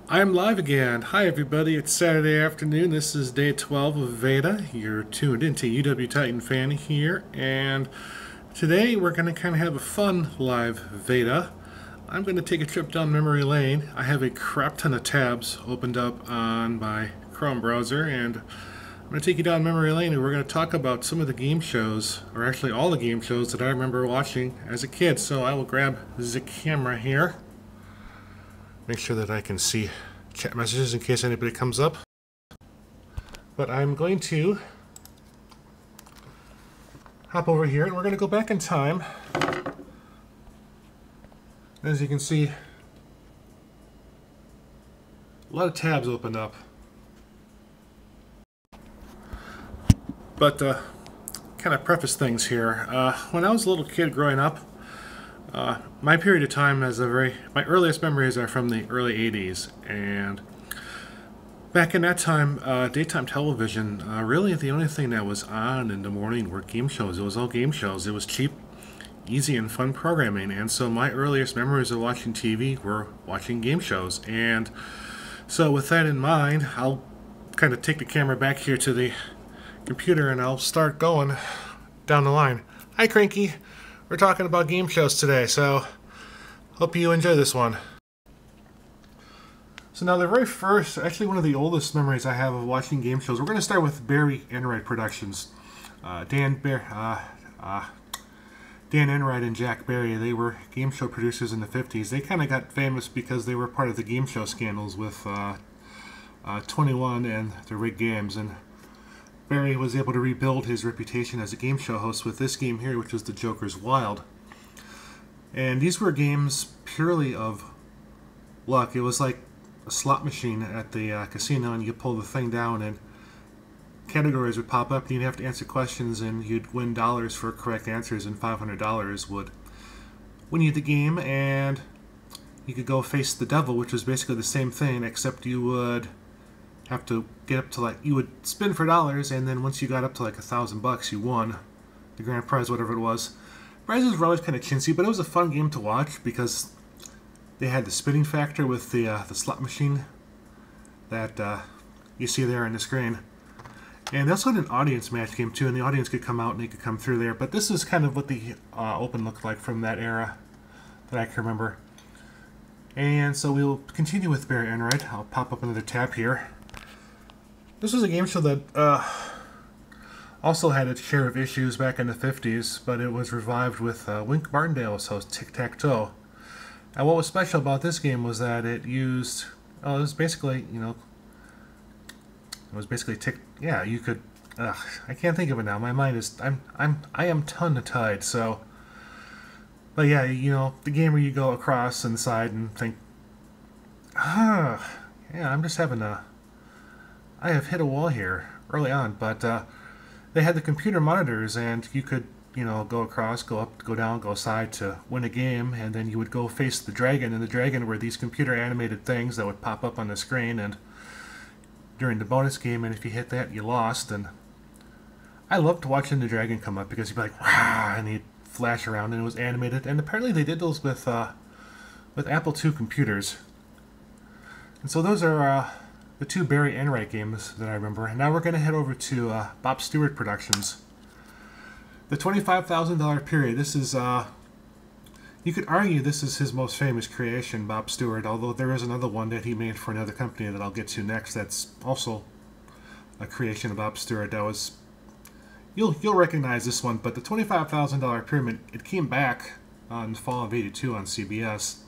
I'm live again. Hi, everybody. It's Saturday afternoon. This is day 12 of Veda. You're tuned into UW Titan Fan here, and today we're going to kind of have a fun live Veda. I'm going to take a trip down memory lane. I have a crap ton of tabs opened up on my Chrome browser, and I'm going to take you down memory lane, and we're going to talk about some of the game shows, or actually all the game shows that I remember watching as a kid. So I will grab the camera here. Make sure that I can see chat messages in case anybody comes up. But I'm going to hop over here and we're going to go back in time. As you can see, a lot of tabs opened up. But kind of preface things here. When I was a little kid growing up, my period of time my earliest memories are from the early 80s, and back in that time, daytime television, really the only thing that was on in the morning were game shows. It was all game shows. It was cheap, easy, and fun programming, and so my earliest memories of watching TV were watching game shows. And so with that in mind, I'll kind of take the camera back here to the computer and I'll start going down the line. Hi, Cranky. We're talking about game shows today, so hope you enjoy this one. So now the very first, actually one of the oldest memories I have of watching game shows, we're going to start with Barry Enright Productions. Dan Enright and Jack Barry, they were game show producers in the 50s. They kind of got famous because they were part of the game show scandals with 21 and the Rigged Games, and Barry was able to rebuild his reputation as a game show host with this game here, which was The Joker's Wild. And these were games purely of luck. It was like a slot machine at the casino, and you pull the thing down and categories would pop up and you'd have to answer questions and you'd win dollars for correct answers, and $500 would win you the game. And you could go face the devil, which was basically the same thing, except you would have to get up to you would spin for dollars, and then once you got up to like $1,000 you won the grand prize, whatever it was. Prizes were always kind of chintzy, but it was a fun game to watch because they had the spinning factor with the slot machine that you see there on the screen. And they also had an audience match game too, and the audience could come out and they could come through there. But this is kind of what the open looked like from that era that I can remember. And so we'll continue with Barry Enright. I'll pop up another tab here. This was a game show that also had its share of issues back in the 50s, but it was revived with Wink Martindale's host, Tic Tac Toe. And what was special about this game was that it used, it was basically, you could, I can't think of it now. My mind is, I am tongue-tied, so. But yeah, the game where you go across and side and think, yeah, I'm just having I have hit a wall here early on. But they had the computer monitors, and you could, go across, go up, go down, go side to win a game, and then you would go face the dragon, and the dragon were these computer animated things that would pop up on the screen, and during the bonus game, and if you hit that, you lost. And I loved watching the dragon come up because you'd be like, wow, and he'd flash around, and it was animated. And apparently they did those with Apple II computers. And so those are the two Barry Enright games that I remember. And now we're going to head over to Bob Stewart Productions. The $25,000 period. This is, you could argue this is his most famous creation, Bob Stewart, although there is another one that he made for another company that I'll get to next that's also a creation of Bob Stewart. That was, you'll recognize this one, but the $25,000 pyramid, it came back in the fall of '82 on CBS.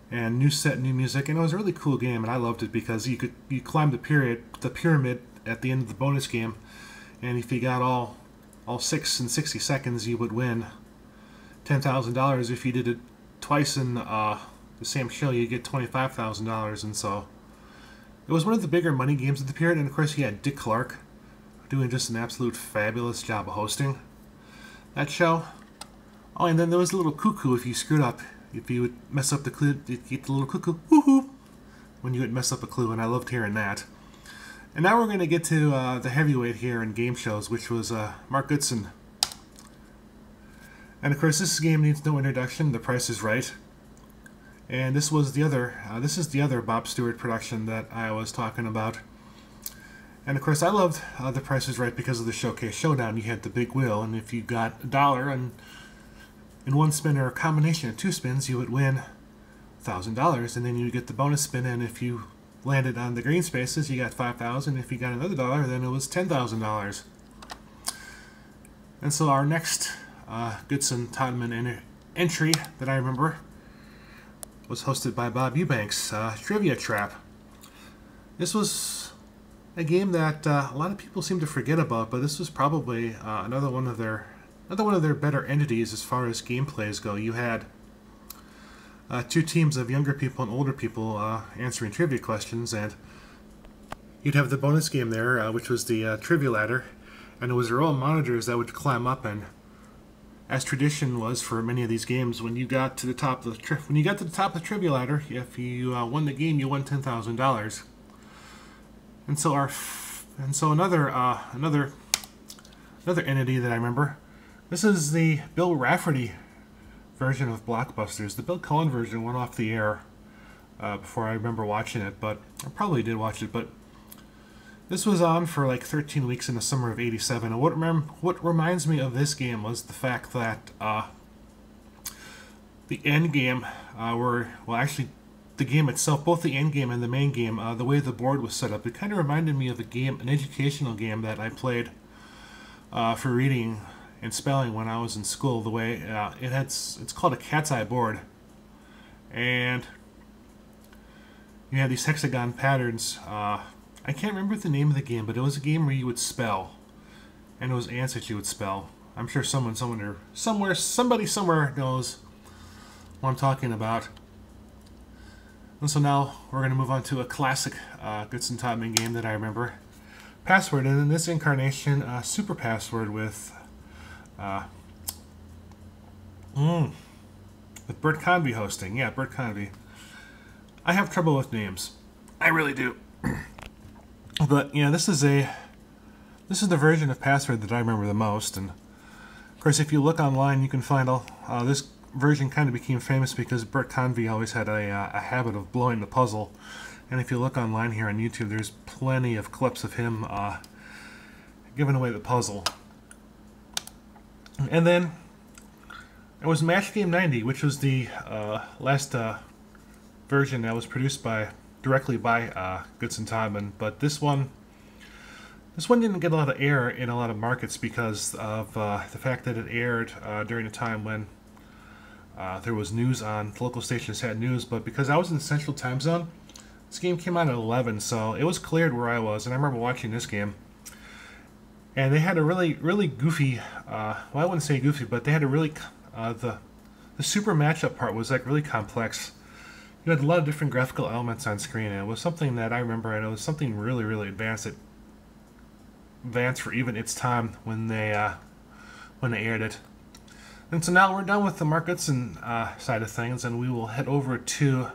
And new set, new music, and it was a really cool game, and I loved it because you climbed the pyramid at the end of the bonus game, and if you got all 6 in 60 seconds, you would win $10,000. If you did it twice in the same show, you get $25,000, and so it was one of the bigger money games of the period. And of course, you had Dick Clark doing just an absolute fabulous job of hosting that show. Oh, and then there was a little cuckoo if you screwed up. If you would mess up the clue, you'd get the little cuckoo, woohoo, when you would mess up a clue, and I loved hearing that. And now we're going to get to the heavyweight here in game shows, which was Mark Goodson. And of course, this game needs no introduction. The Price is Right. And this was the other. This is the other Bob Stewart production that I was talking about. And of course, I loved The Price is Right because of the Showcase Showdown. You had the big wheel, and if you got $1 and in one spin or a combination of 2 spins, you would win $1,000, and then you would get the bonus spin. And if you landed on the green spaces, you got $5,000. If you got another $1, then it was $10,000. And so our next Goodson Todman entry that I remember was hosted by Bob Eubanks, Trivia Trap. This was a game that a lot of people seem to forget about, but this was probably another one of their better entities as far as gameplays go. You had 2 teams of younger people and older people answering trivia questions, and you'd have the bonus game there, which was the trivia ladder, and it was your own monitors that would climb up. And as tradition was for many of these games, when you got to the top of the trivia ladder, if you won the game, you won $10,000. And so another entity that I remember. This is the Bill Rafferty version of Blockbusters. The Bill Cullen version went off the air before I remember watching it, but I probably did watch it. But this was on for like 13 weeks in the summer of '87. And what reminds me of this game was the fact that the end game actually the game itself, both the end game and the main game, the way the board was set up, it kind of reminded me of an educational game that I played for reading and spelling when I was in school. The way it's called a cat's eye board, and you had these hexagon patterns. I can't remember the name of the game, but it was a game where you would spell, and it was answers you would spell. I'm sure somebody somewhere knows what I'm talking about. And so now we're going to move on to a classic Goodson Todman game that I remember. Password, and in this incarnation, Super Password with Bert Convy hosting. Yeah, Bert Convy. I have trouble with names. I really do. But yeah, this is the version of Password that I remember the most. And of course, if you look online, you can find this version kind of became famous because Bert Convy always had a habit of blowing the puzzle. And if you look online here on YouTube, there's plenty of clips of him giving away the puzzle. And then it was Match Game 90, which was the last version that was produced directly by Goodson Todman. But this one didn't get a lot of air in a lot of markets because of the fact that it aired during a time when there was news on. The local stations had news, but because I was in the Central Time Zone, this game came out at 11, so it was cleared where I was, and I remember watching this game. And they had a really, really goofy, well, I wouldn't say goofy, but they had a really, the super matchup part was like really complex. You had a lot of different graphical elements on screen, and it was something that I remember, and it was something really, really advanced for even its time when they aired it. And so now we're done with the Mark Goodson side of things, and we will head over to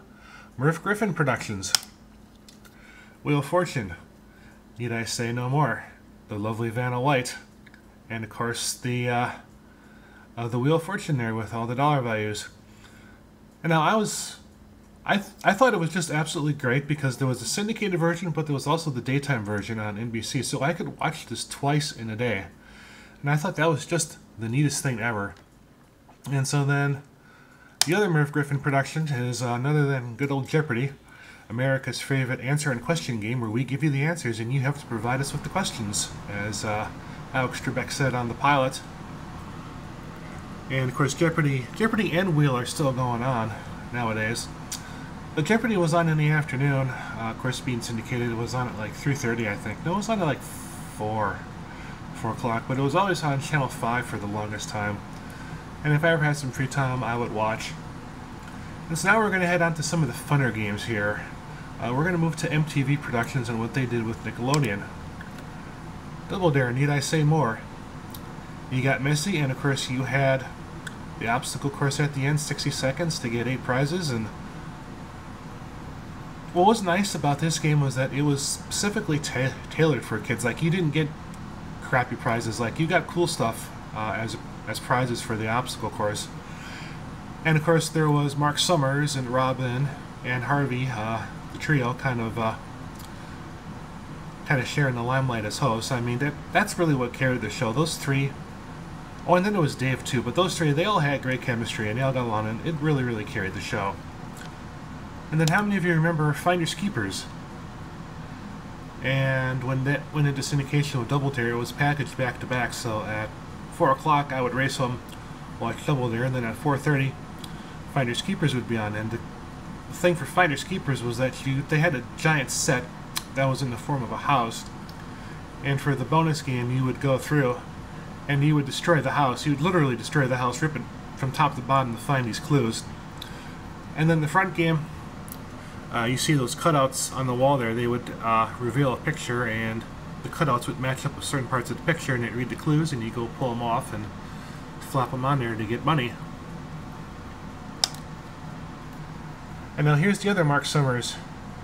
Merv Griffin Productions. Wheel of Fortune. Need I say no more? The lovely Vanna White, and of course the Wheel of Fortune there with all the dollar values. And now I thought it was just absolutely great because there was a syndicated version, but there was also the daytime version on NBC, so I could watch this twice in a day. And I thought that was just the neatest thing ever. And so then the other Merv Griffin production is none other than good old Jeopardy, America's favorite answer and question game where we give you the answers and you have to provide us with the questions, as Alex Trebek said on the pilot. And of course Jeopardy and Wheel are still going on nowadays. But Jeopardy was on in the afternoon. Of course, being syndicated, it was on at like 3:30, I think. No, it was on at like 4 o'clock, but it was always on Channel 5 for the longest time. And if I ever had some free time, I would watch. And so now we're going to head on to some of the funner games here. We're going to move to MTV Productions and what they did with Nickelodeon. Double Dare, need I say more? You got Missy, and of course you had the obstacle course at the end, 60 seconds to get 8 prizes. And what was nice about this game was that it was specifically tailored for kids. Like, you didn't get crappy prizes. Like, you got cool stuff as prizes for the obstacle course. And of course there was Mark Summers and Robin and Harvey, the trio, kind of sharing the limelight as hosts. I mean, that's really what carried the show. Those three. Oh, and then there was Dave too, but those three, they all had great chemistry and they all got along, and it really, really carried the show. And then how many of you remember Finders Keepers? And when that went into syndication with Double Dare, it was packaged back to back, so at 4 o'clock I would race home, watch Double Dare, and then at 4:30 Finders Keepers would be on. And the thing for Finders Keepers was that they had a giant set that was in the form of a house, and for the bonus game you would go through and you would destroy the house. You would literally destroy the house, rip it from top to bottom to find these clues. And then the front game, you see those cutouts on the wall there. They would reveal a picture, and the cutouts would match up with certain parts of the picture, and they'd read the clues, and you go pull them off and flop them on there to get money. And now here's the other Mark Summers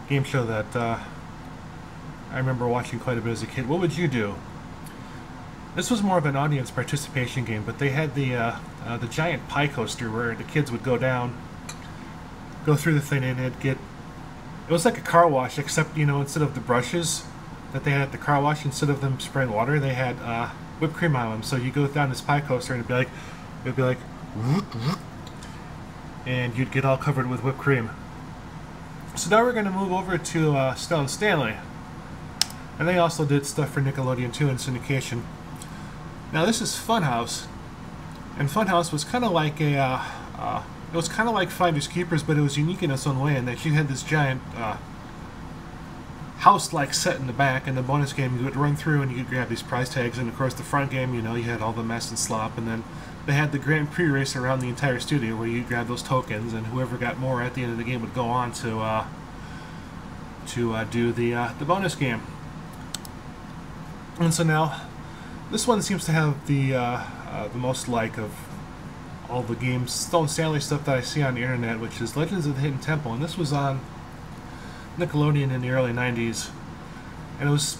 game show that I remember watching quite a bit as a kid. What Would You Do? This was more of an audience participation game, but they had the giant pie coaster where the kids would go down, go through the thing, and it'd get... It was like a car wash, except, you know, instead of the brushes that they had at the car wash, instead of them spraying water, they had whipped cream on them. So you go down this pie coaster and it'd be like, and you'd get all covered with whipped cream. So now we're going to move over to Stone Stanley. And they also did stuff for Nickelodeon too in syndication. Now this is Funhouse. And Funhouse was kind of like a... it was kind of like Finders Keepers, but it was unique in its own way in that you had this giant house-like set in the back. In the bonus game, you would run through and you could grab these prize tags. And of course, the front game, you know, you had all the mess and slop. And then they had the Grand Prix race around the entire studio where you grab those tokens, and whoever got more at the end of the game would go on to do the bonus game. And so now, this one seems to have the most like of all the games, Stone Stanley stuff that I see on the internet, which is Legends of the Hidden Temple, and this was on Nickelodeon in the early 90s. And it was,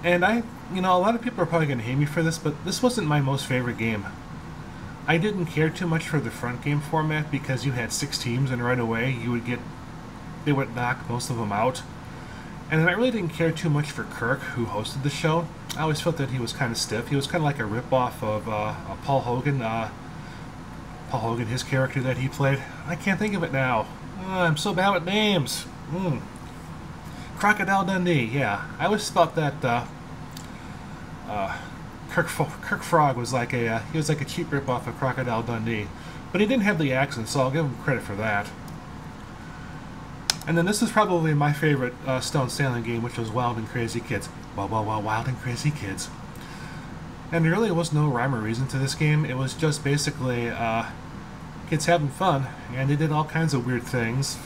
and you know, a lot of people are probably going to hate me for this, but this wasn't my most favorite game. I didn't care too much for the front game format because you had 6 teams, and right away they would knock most of them out. And then I really didn't care too much for Kirk, who hosted the show. I always felt that he was kind of stiff. He was kind of like a rip-off of Paul Hogan. Paul Hogan, his character that he played. I can't think of it now. I'm so bad with names. Crocodile Dundee, yeah. I always thought that Kirk Frog was like he was like a cheap rip-off of Crocodile Dundee. But he didn't have the accent, so I'll give him credit for that. And then this is probably my favorite Stone Stanley game, which was Wild and Crazy Kids. Wild and Crazy Kids. And there really was no rhyme or reason to this game. It was just basically kids having fun, and they did all kinds of weird things.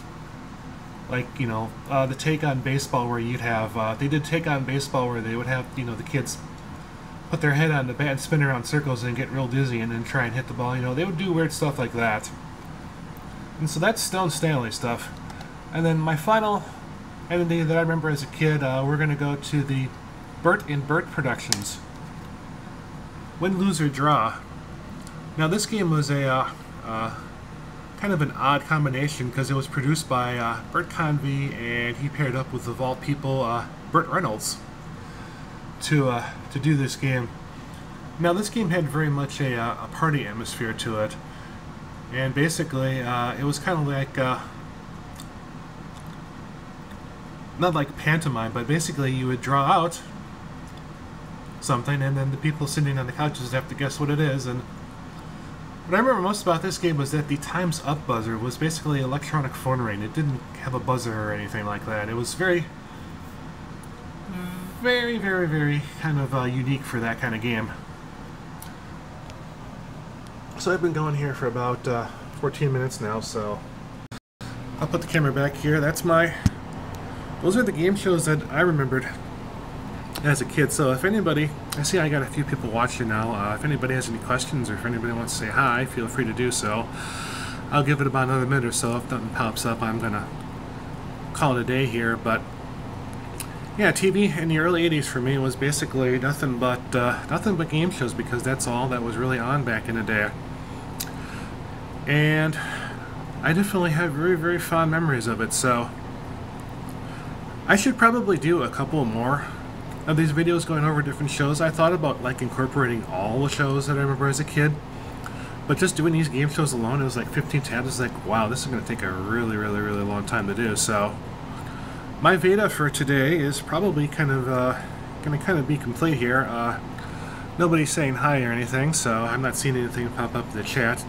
Like, you know, the Take on Baseball, where you'd have, they did Take on Baseball where they would have, you know, the kids put their head on the bat and spin around circles and get real dizzy and then try and hit the ball. You know, they would do weird stuff like that. And so that's Stone Stanley stuff. And then my final entity that I remember as a kid, we're going to go to the Bert and Bert Productions. Win, Lose, or Draw. Now this game was a kind of an odd combination because it was produced by Bert Convy, and he paired up with, of all people, Burt Reynolds to do this game. Now this game had very much a party atmosphere to it, and basically it was kind of like not like pantomime, but basically you would draw out something, and then the people sitting on the couches have to guess what it is. And what I remember most about this game was that the Time's Up buzzer was basically electronic phone ring. It didn't have a buzzer or anything like that. It was very, very, very, very kind of unique for that kind of game. So I've been going here for about 14 minutes now, so I'll put the camera back here. Those are the game shows that I remembered as a kid. So if anybody, I see I got a few people watching now, if anybody has any questions or if anybody wants to say hi, feel free to do so. I'll give it about another minute or so. If nothing pops up, I'm gonna call it a day here. But yeah, TV in the early 80s for me was basically nothing but game shows, because that's all that was really on back in the day. And I definitely have very, very fond memories of it, so I should probably do a couple more of these videos going over different shows. I thought about like incorporating all the shows that I remember as a kid, but just doing these game shows alone, it was like 15 tabs. It's like, wow, this is going to take a really, really, really long time to do. So my Veda for today is probably kind of going to be complete here. Nobody's saying hi or anything, so I'm not seeing anything pop up in the chat.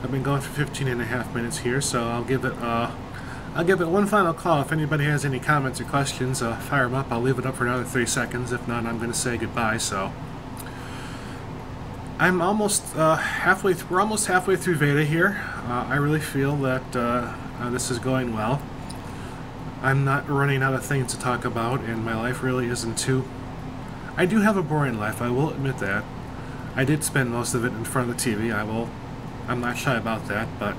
I've been going for 15 and a half minutes here, so I'll give it one final call. If anybody has any comments or questions, fire them up. I'll leave it up for another 3 seconds. If not, I'm going to say goodbye. So I'm almost halfway. We're almost halfway through Veda here. I really feel that this is going well. I'm not running out of things to talk about, and my life really isn't too. I do have a boring life. I will admit that. I did spend most of it in front of the TV. I'm not shy about that, but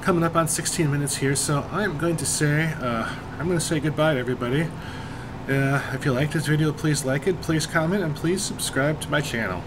coming up on 16 minutes here, so I'm going to say goodbye to everybody. If you like this video, please like it, please comment, and please subscribe to my channel.